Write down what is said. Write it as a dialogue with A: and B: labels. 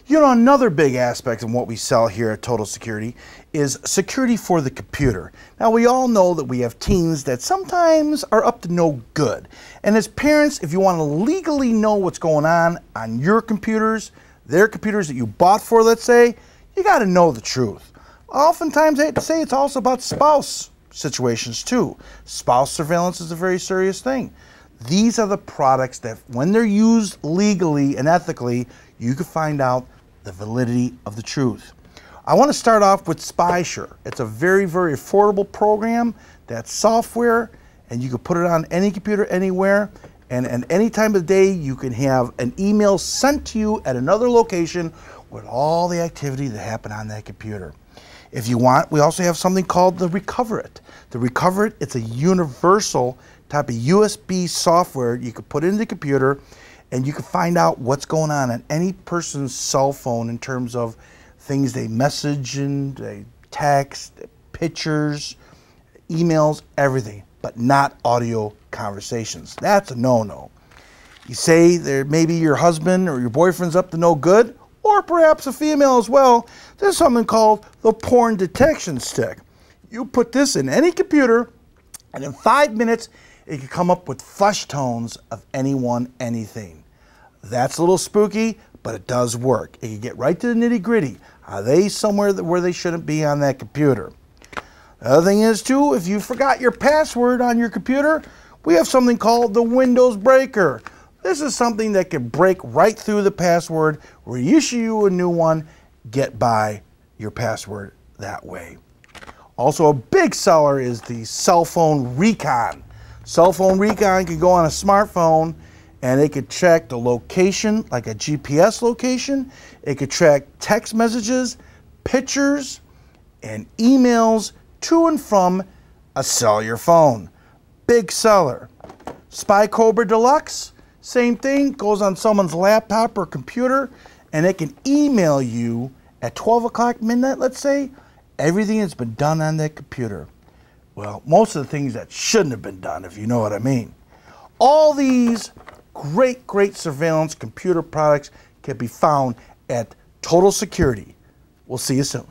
A: You know, another big aspect of what we sell here at Total Security is security for the computer. Now, we all know that we have teens that sometimes are up to no good. And as parents, if you want to legally know what's going on your computers, their computers that you bought for, let's say, you got to know the truth. Oftentimes, I hate to say, it's also about spouse situations too. Spouse surveillance is a very serious thing. These are the products that, when they're used legally and ethically, you can find out the validity of the truth. I want to start off with SpySure. It's a very, very affordable program. That's software, and you can put it on any computer anywhere, and at any time of the day you can have an email sent to you at another location with all the activity that happened on that computer. If you want, we also have something called the Recoverit. The Recoverit, it's a universal type of USB software you can put in the computer, and you can find out what's going on any person's cell phone in terms of things they message and they text, pictures, emails, everything, but not audio conversations. That's a no-no. You say there maybe your husband or your boyfriend's up to no good, or perhaps a female as well. There's something called the porn detection stick. You put this in any computer, and in 5 minutes, it can come up with flush tones of anyone, anything. That's a little spooky, but it does work. It can get right to the nitty-gritty. Are they somewhere where they shouldn't be on that computer? The other thing is, too, if you forgot your password on your computer, we have something called the Windows Breaker. This is something that can break right through the password, reissue you a new one, get by your password that way. Also, a big seller is the Cell Phone Recon. Cell Phone Recon can go on a smartphone and it could check the location, like a GPS location. It could track text messages, pictures, and emails to and from a cellular phone. Big seller. Spy Cobra Deluxe, same thing, goes on someone's laptop or computer, and it can email you at 12 o'clock midnight, let's say, everything that's been done on that computer. Well, most of the things that shouldn't have been done, if you know what I mean. All these great, great surveillance computer products can be found at Total Security. We'll see you soon.